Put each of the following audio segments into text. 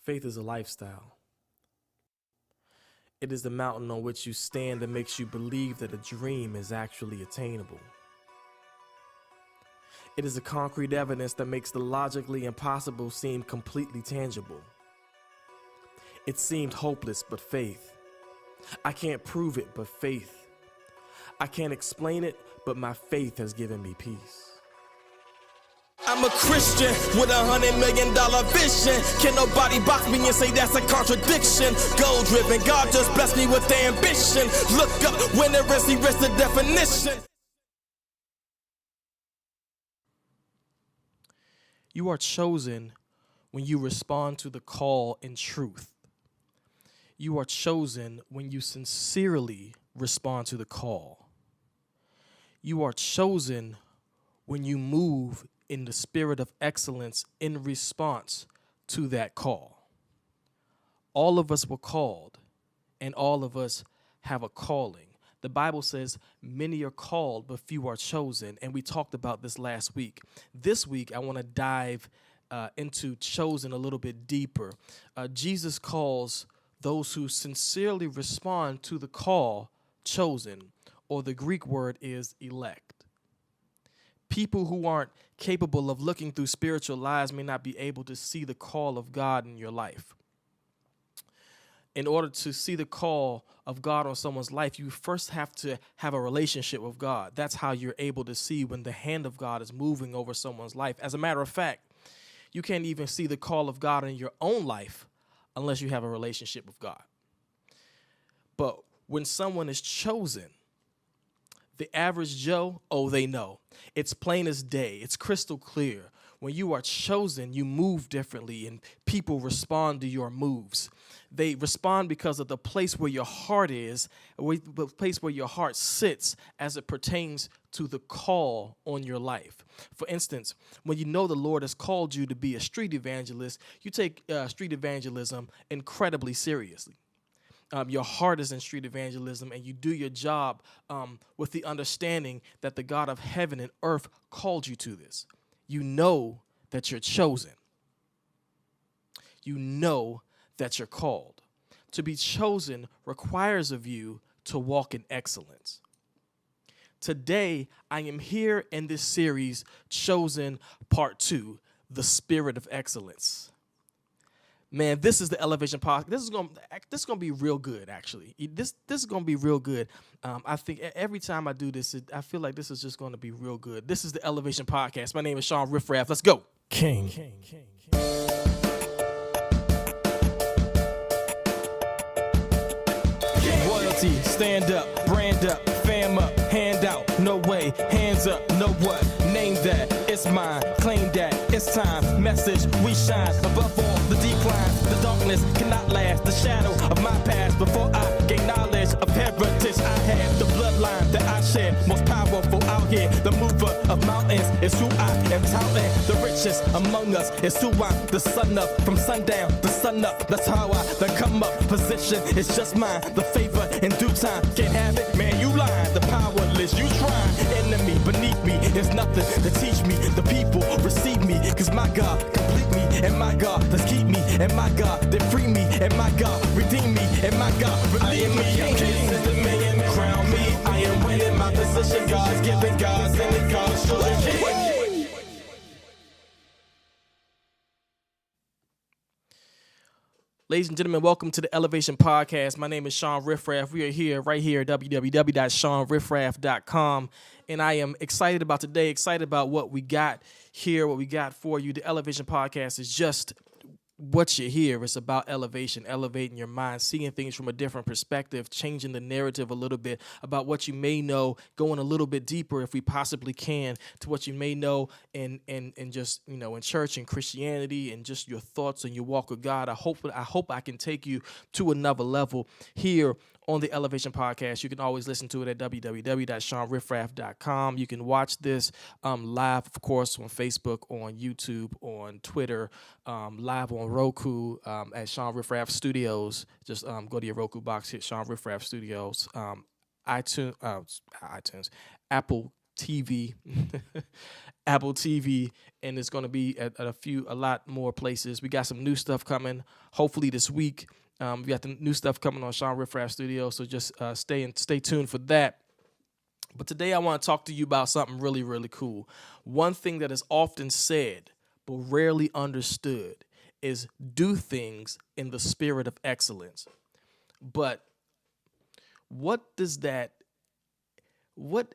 Faith is a lifestyle. It is the mountain on which you stand that makes you believe that a dream is actually attainable. It is a concrete evidence that makes the logically impossible seem completely tangible. It seemed hopeless, but faith. I can't prove it, but faith. I can't explain it, but my faith has given me peace. I'm a Christian with $100 million vision. Can nobody box me and say that's a contradiction? Goal driven, God just blessed me with the ambition. Look up when the rest erase the definition. You are chosen when you respond to the call in truth. You are chosen when you sincerely respond to the call. You are chosen when you move in the spirit of excellence in response to that call. All of us were called, and all of us have a calling. The Bible says many are called, but few are chosen, and we talked about this last week. This week, I want to dive into chosen a little bit deeper. Jesus calls those who sincerely respond to the call chosen, or the Greek word is elect. People who aren't capable of looking through spiritual lies may not be able to see the call of God in your life. In order to see the call of God on someone's life, you first have to have a relationship with God. That's how you're able to see when the hand of God is moving over someone's life. As a matter of fact, you can't even see the call of God in your own life unless you have a relationship with God. But when someone is chosen, the average Joe, they know. It's plain as day. It's crystal clear. When you are chosen, you move differently, and people respond to your moves. They respond because of the place where your heart is, the place where your heart sits as it pertains to the call on your life. For instance, when you know the Lord has called you to be a street evangelist, you take street evangelism incredibly seriously. Your heart is in street evangelism, and you do your job with the understanding that the God of heaven and earth called you to this. You know that you're chosen. You know that you're called. To be chosen requires of you to walk in excellence. Today, I am here in this series, Chosen Part 2, The Spirit of Excellence. Man, this is the Elevation Podcast. This is gonna be real good, actually. This is gonna be real good. I think every time I do this, I feel like this is just gonna be real good. This is the Elevation Podcast. My name is Shawn Riff-Raff. Let's go. King. Royalty, stand up, brand up, fam up, hand out, no way, hands up, know what, name that, it's mine, claim that, it's time, message, we shine, above all, the decline, the darkness cannot last, the shadow of my past, before I gain knowledge of heritage, I have the bloodline that I share, most powerful out here, the mover of mountains is who I am touting, the richest among us is who I'm the son of, from sundown to sun up, that's how I then come up, position is just mine, the favor in due time, can't have it, man, you lying, the powerless, you trying, enemy beneath me, there's nothing to teach me, the people receive me, cause my God complete me, and my God does keep me, and my God that free me, and my God redeem me, and my God relieve me, kisses the million, crown me, I am winning my position, God's giving, God's in it, God's chosen. Ladies and gentlemen, welcome to the Elevation Podcast. My name is Shawn Riff-Raff. We are here, right here at www.shawnriffraff.com. And I am excited about today, excited about what we got here, what we got for you. The Elevation Podcast is just what you hear. It's about elevation, elevating your mind, seeing things from a different perspective, changing the narrative a little bit about what you may know, going a little bit deeper if we possibly can to what you may know in just, in church and Christianity and just your thoughts and your walk with God. I hope I can take you to another level here on the Elevation Podcast. You can always listen to it at www.shawnriffraff.com. You can watch this live, of course, on Facebook, on YouTube, on Twitter, live on Roku at Shawn Riff-Raff Studios. Just go to your Roku box, hit Shawn Riff-Raff Studios, iTunes, Apple TV, Apple TV, and it's going to be at a lot more places. We got some new stuff coming, hopefully this week. We got the new stuff coming on Shawn Riff-Raff Studio, so just stay tuned for that. But today I want to talk to you about something really, really cool. One thing that is often said but rarely understood is do things in the spirit of excellence. But what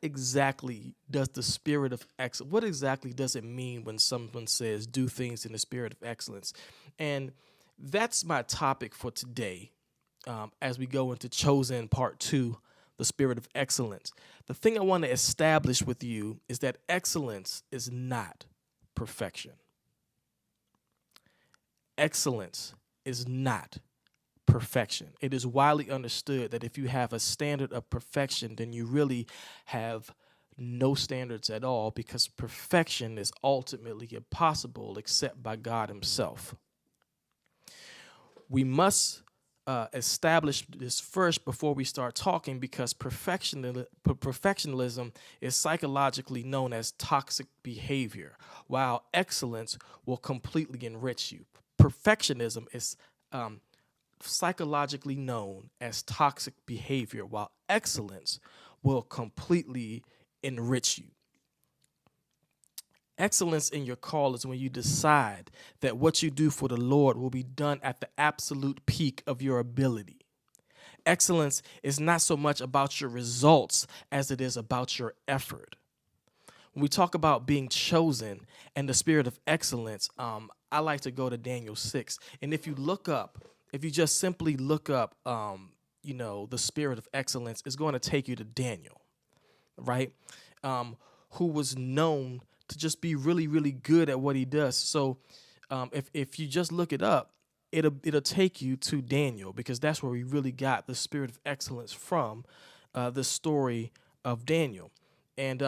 exactly does the spirit of excellence, what exactly does it mean when someone says do things in the spirit of excellence? And that's my topic for today as we go into Chosen Part 2, the spirit of excellence. The thing I want to establish with you is that excellence is not perfection. Excellence is not perfection. It is widely understood that if you have a standard of perfection, then you really have no standards at all, because perfection is ultimately impossible except by God himself. We must establish this first before we start talking, because perfectionism is psychologically known as toxic behavior, while excellence will completely enrich you. Perfectionism is psychologically known as toxic behavior, while excellence will completely enrich you. Excellence in your call is when you decide that what you do for the Lord will be done at the absolute peak of your ability. Excellence is not so much about your results as it is about your effort. When we talk about being chosen and the spirit of excellence, I like to go to Daniel 6. And if you just simply look up, the spirit of excellence, it's going to take you to Daniel, right? Who was known to just be really, really good at what he does. So if you just look it up, it'll take you to Daniel, because that's where we really got the spirit of excellence from, the story of Daniel. And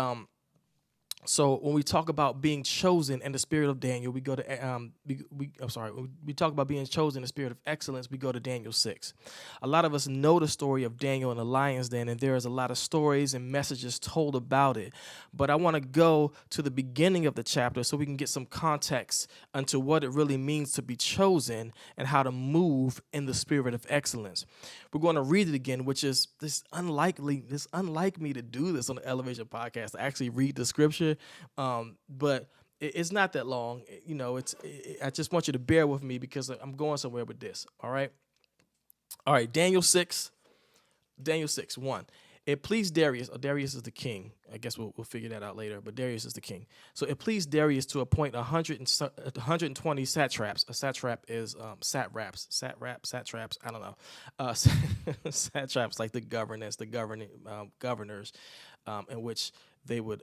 so when we talk about being chosen and the spirit of Daniel, we go to we talk about being chosen in the spirit of excellence, we go to Daniel 6. A lot of us know the story of Daniel and the lion's den, and there is a lot of stories and messages told about it. But I want to go to the beginning of the chapter so we can get some context into what it really means to be chosen and how to move in the spirit of excellence. We're going to read it again, which is unlike me to do this on the Elevation Podcast, to actually read the scripture. But it's not that long. I just want you to bear with me because I'm going somewhere with this. All right. Daniel 6, 1. It pleased Darius. Darius is the king. I guess we'll figure that out later. But Darius is the king. So it pleased Darius to appoint 120 satraps. A satrap is satraps. I don't know. Satraps, like the governors, in which they would.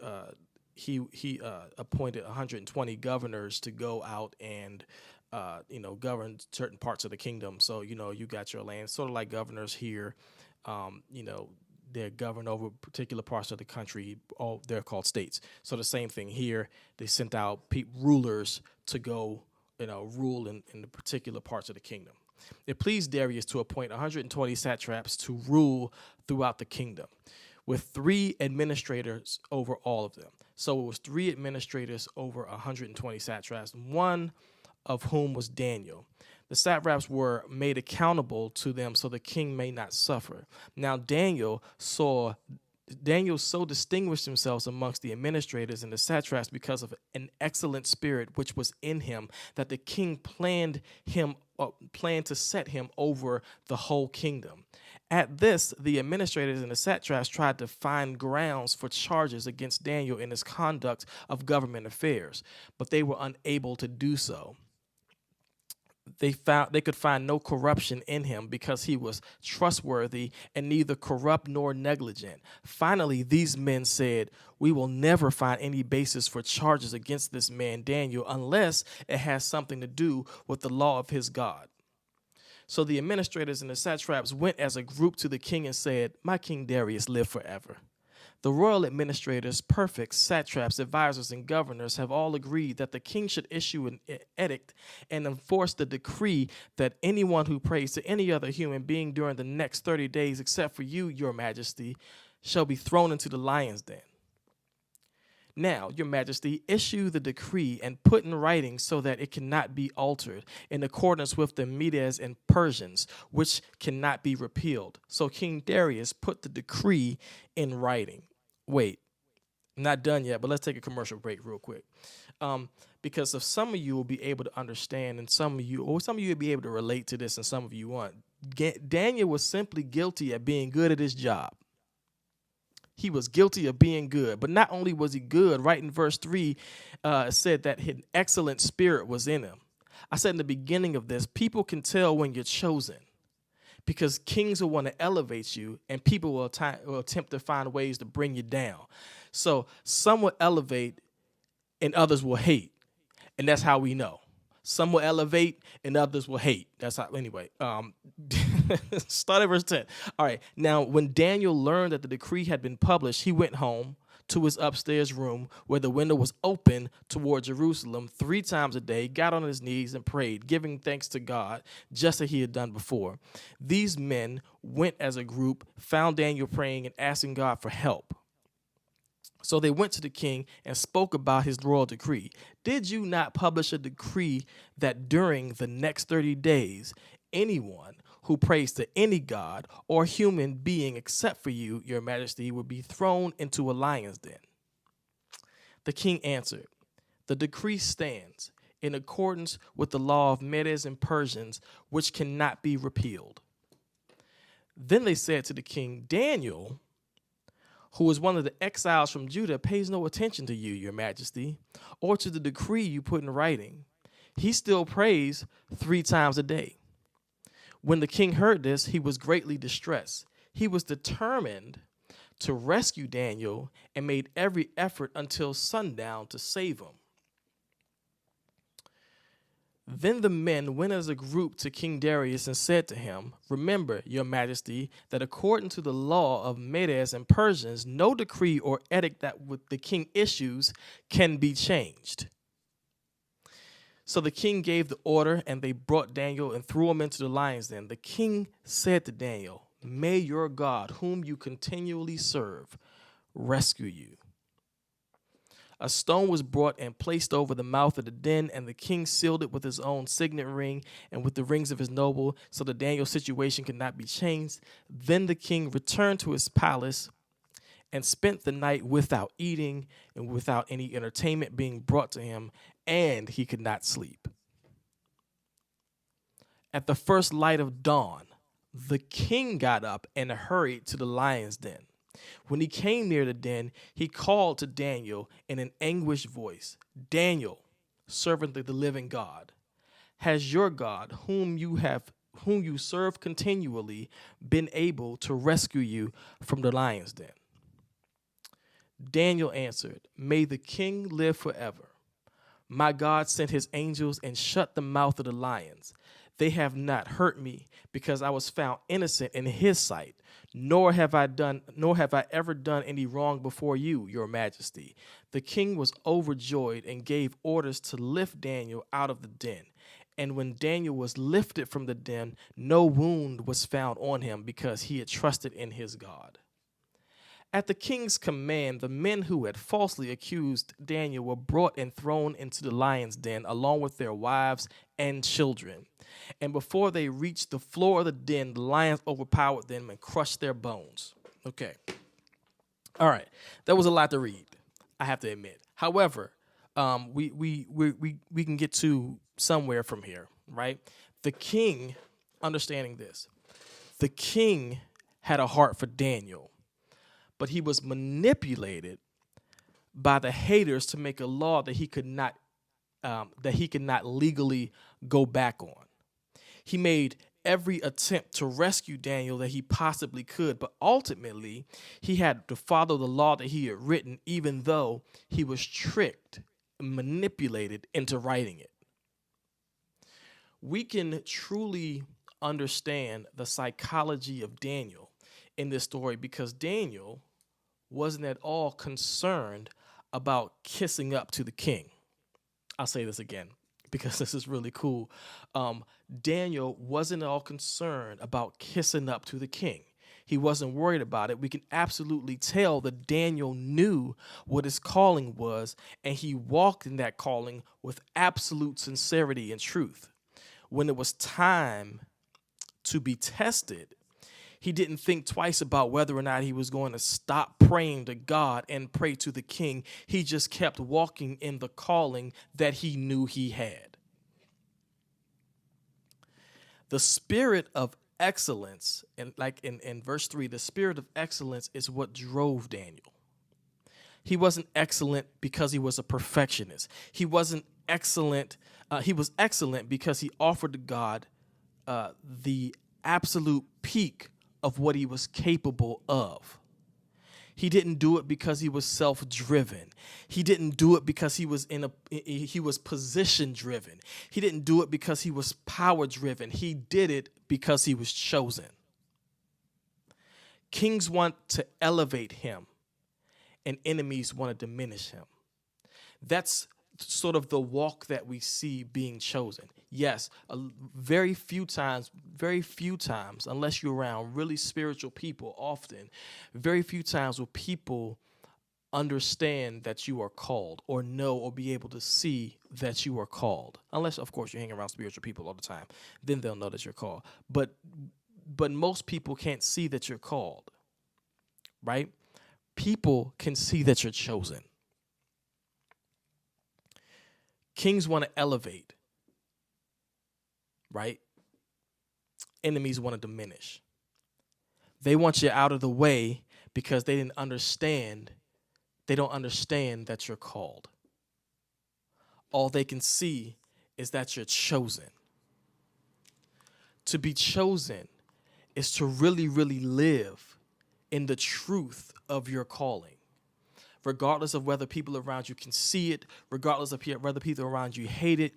He appointed 120 governors to go out and govern certain parts of the kingdom. So you got your land, sort of like governors here. They're governed over particular parts of the country. They're called states. So the same thing here. They sent out rulers to go, rule in the particular parts of the kingdom. It pleased Darius to appoint 120 satraps to rule throughout the kingdom, with 3 administrators over all of them. So it was 3 administrators over 120 satraps, one of whom was Daniel. The satraps were made accountable to them so the king may not suffer. Now Daniel so distinguished himself amongst the administrators and the satraps because of an excellent spirit which was in him, that the king planned to set him over the whole kingdom. At this, the administrators and the satraps tried to find grounds for charges against Daniel in his conduct of government affairs, but they were unable to do so. They could find no corruption in him because he was trustworthy and neither corrupt nor negligent. Finally, these men said, "We will never find any basis for charges against this man Daniel unless it has something to do with the law of his God." So the administrators and the satraps went as a group to the king and said, "My King Darius, live forever. The royal administrators, prefects, satraps, advisors, and governors have all agreed that the king should issue an edict and enforce the decree that anyone who prays to any other human being during the next 30 days, except for you, your majesty, shall be thrown into the lion's den." Now, your majesty, issue the decree and put in writing so that it cannot be altered in accordance with the Medes and Persians, which cannot be repealed. So King Darius put the decree in writing. Wait, not done yet, but let's take a commercial break real quick. Because of some of you will be able to understand, and some of you will be able to relate to this, and some of you won't. Daniel was simply guilty of being good at his job. He was guilty of being good. But not only was he good, right in verse 3, it said that an excellent spirit was in him. I said in the beginning of this, people can tell when you're chosen because kings will want to elevate you and people will attempt to find ways to bring you down. So some will elevate and others will hate. And that's how we know. Some will elevate and others will hate. That's how, anyway, start at verse 10. All right. Now, when Daniel learned that the decree had been published, he went home to his upstairs room where the window was open toward Jerusalem 3 times a day, got on his knees and prayed, giving thanks to God, just as he had done before. These men went as a group, found Daniel praying and asking God for help. So they went to the king and spoke about his royal decree. Did you not publish a decree that during the next 30 days, anyone who prays to any god or human being except for you, your majesty, would be thrown into a lion's den? The king answered, the decree stands in accordance with the law of Medes and Persians, which cannot be repealed. Then they said to the king, Daniel, who is one of the exiles from Judah, pays no attention to you, your majesty, or to the decree you put in writing. He still prays 3 times a day. When the king heard this, he was greatly distressed. He was determined to rescue Daniel and made every effort until sundown to save him. Then the men went as a group to King Darius and said to him, remember, your majesty, that according to the law of Medes and Persians, no decree or edict that the king issues can be changed. So the king gave the order, and they brought Daniel and threw him into the lion's den. The king said to Daniel, may your God, whom you continually serve, rescue you. A stone was brought and placed over the mouth of the den, and the king sealed it with his own signet ring and with the rings of his noble, so that Daniel's situation could not be changed. Then the king returned to his palace and spent the night without eating and without any entertainment being brought to him, and he could not sleep. At the first light of dawn, the king got up and hurried to the lion's den. When he came near the den, he called to Daniel in an anguished voice, Daniel, servant of the living God, has your God, whom you serve continually, been able to rescue you from the lion's den? Daniel answered, may the king live forever. My God sent his angels and shut the mouth of the lions. They have not hurt me, because I was found innocent in his sight, nor have I ever done any wrong before you, your majesty. The king was overjoyed and gave orders to lift Daniel out of the den. And when Daniel was lifted from the den, no wound was found on him, because he had trusted in his God. At the king's command, the men who had falsely accused Daniel were brought and thrown into the lion's den, along with their wives and children. And before they reached the floor of the den, the lions overpowered them and crushed their bones. Okay. All right. That was a lot to read, I have to admit. However, we can get to somewhere from here, right? The king, understanding this, the king had a heart for Daniel, but he was manipulated by the haters to make a law that he could not legally go back on. He made every attempt to rescue Daniel that he possibly could, but ultimately he had to follow the law that he had written, even though he was tricked and manipulated into writing it. We can truly understand the psychology of Daniel in this story, because Daniel wasn't at all concerned about kissing up to the king. I'll say this again, because this is really cool. Daniel wasn't at all concerned about kissing up to the king. He wasn't worried about it. We can absolutely tell that Daniel knew what his calling was, and he walked in that calling with absolute sincerity and truth. When it was time to be tested, he didn't think twice about whether or not he was going to stop praying to God and pray to the king. He just kept walking in the calling that he knew he had. The spirit of excellence, and like in verse 3, the spirit of excellence is what drove Daniel. He wasn't excellent because he was a perfectionist. He wasn't excellent. He was excellent because he offered to God the absolute peak of what he was capable of. He didn't do it because he was self-driven. He didn't do it because he was position-driven. He didn't do it because he was power-driven. He did it because he was chosen. Kings want to elevate him, and enemies want to diminish him. That's sort of the walk that we see being chosen. Yes, very few times, unless you're around really spiritual people often, very few times will people understand that you are called or know or be able to see that you are called. Unless, of course, you're hanging around spiritual people all the time. Then they'll know that you're called. But most people can't see that you're called, right? People can see that you're chosen. Kings want to elevate, right? Enemies want to diminish. They want you out of the way because they don't understand that you're called. All they can see is that you're chosen. To be chosen is to really, really live in the truth of your calling. Regardless of whether people around you can see it, regardless of whether people around you hate it,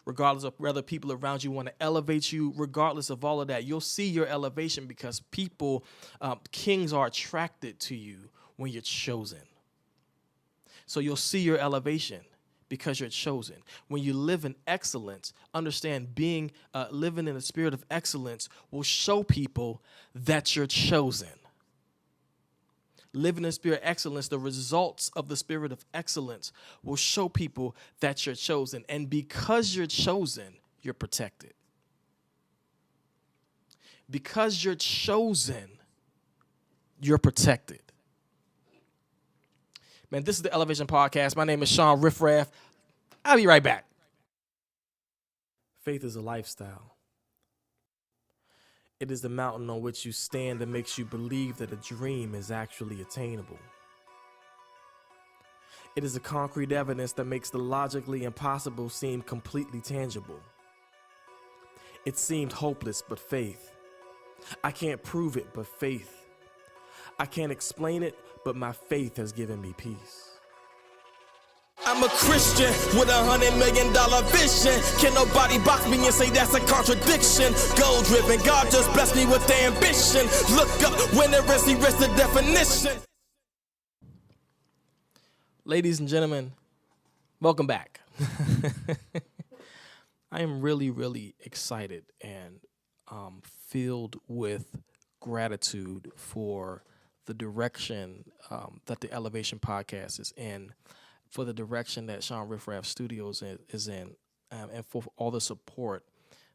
regardless of whether people around you want to elevate you, regardless of all of that, you'll see your elevation because kings are attracted to you when you're chosen. So you'll see your elevation because you're chosen. When you live in excellence, understand living in a spirit of excellence will show people that you're chosen. Living in spirit of excellence, the results of the spirit of excellence will show people that you're chosen. And because you're chosen, you're protected. Because you're chosen, you're protected. Man, this is the Elevation Podcast. My name is Shawn Riff-Raff. I'll be right back. Faith is a lifestyle. It is the mountain on which you stand that makes you believe that a dream is actually attainable. It is the concrete evidence that makes the logically impossible seem completely tangible. It seemed hopeless, but faith. I can't prove it, but faith. I can't explain it, but my faith has given me peace. I'm a Christian with $100 million vision. Can nobody box me and say that's a contradiction? Goal driven, God just blessed me with ambition. Look up when there is the definition. Ladies and gentlemen, welcome back. I am really, really excited and filled with gratitude for the direction that the Elevation Podcast is in, for the direction that Shawn Riff-Raff Studios is in, and for all the support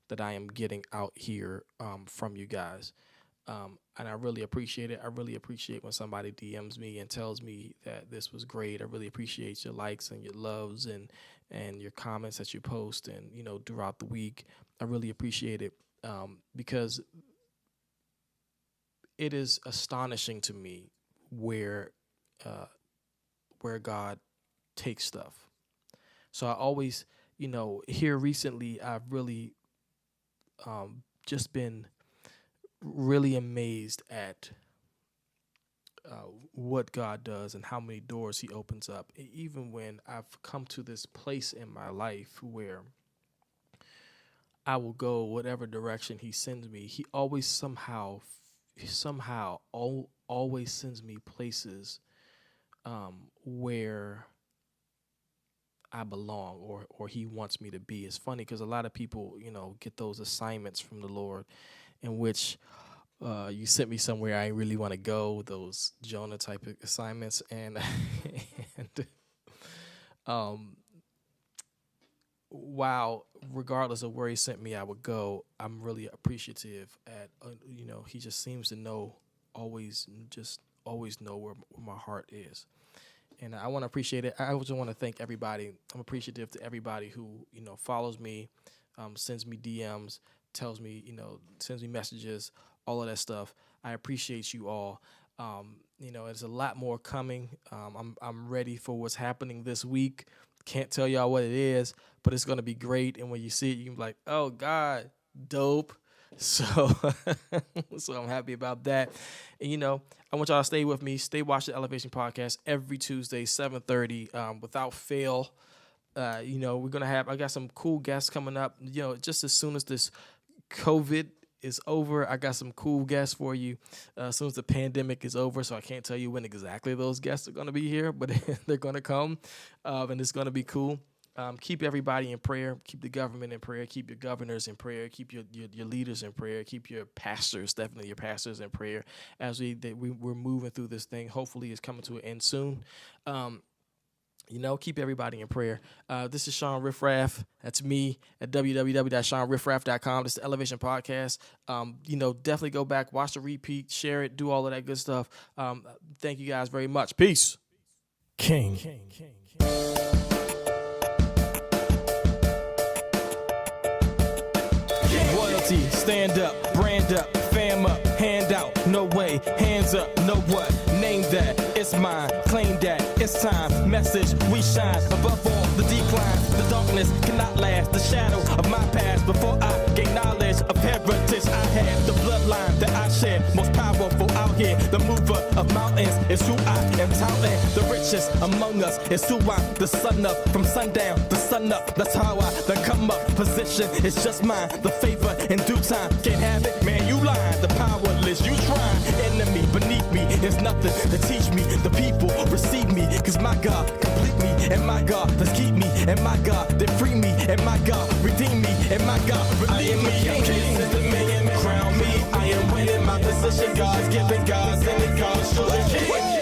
that I am getting out here from you guys. And I really appreciate it. I really appreciate when somebody DMs me and tells me that this was great. I really appreciate your likes and your loves and your comments that you post and, throughout the week. I really appreciate it because it is astonishing to me where God takes stuff. So I always, here recently, I've really just been really amazed at what God does and how many doors he opens up. Even when I've come to this place in my life where I will go whatever direction he sends me, he always somehow always sends me places where I belong or he wants me to be. It's funny because a lot of people, get those assignments from the Lord in which you sent me somewhere I really want to go, those Jonah type of assignments, and and while regardless of where he sent me, I would go. I'm really appreciative at he just seems to know always know where my heart is, and I want to appreciate it. I also want to thank everybody. I'm appreciative to everybody who follows me, sends me DMs, tells me sends me messages, all of that stuff. I appreciate you all. There's a lot more coming. I'm ready for what's happening this week. Can't tell y'all what it is, but it's gonna be great. And when you see it, you can be like, "Oh God, dope!" So, so I'm happy about that. And I want y'all to stay with me. Stay watching the Elevation Podcast every Tuesday, 7:30, without fail. We're gonna have. I got some cool guests coming up. Just as soon as this COVID is over, I got some cool guests for you. As soon as the pandemic is over, so I can't tell you when exactly those guests are going to be here, but they're going to come, and it's going to be cool. Keep everybody in prayer. Keep the government in prayer. Keep your governors in prayer. Keep your leaders in prayer. Keep your pastors, definitely your pastors, in prayer as we're moving through this thing. Hopefully, it's coming to an end soon. Keep everybody in prayer. This is Shawn Riff-Raff. That's me at www.ShawnRiffraff.com. This is the Elevation Podcast. Definitely go back, watch the repeat, share it, do all of that good stuff. Thank you guys very much. Peace. King. Royalty, stand up, brand up, fam up, hand out, no way, hands up, know what, name that, it's mine, claim that, it's time, message, we shine, above all, the decline, the darkness cannot last, the shadow of my past, before I gain knowledge of heritage I have, the bloodline that I share, most powerful out here, the mover of mountains is who I am touting, the richest among us is who I'm the son of, from sundown to sun up, that's how I the come up, position is just mine, the favor in due time, can't have it, man, you lying, the powerless, you trying, enemy beneath me, there's nothing to teach me, the people receive me, cause my God complete me, and my God does keep me, and my God they free me, and my God redeem me, and my God redeem me, I'm chasing the million, crown me, I am winning my position, God's giving, God's in it, God's chosen.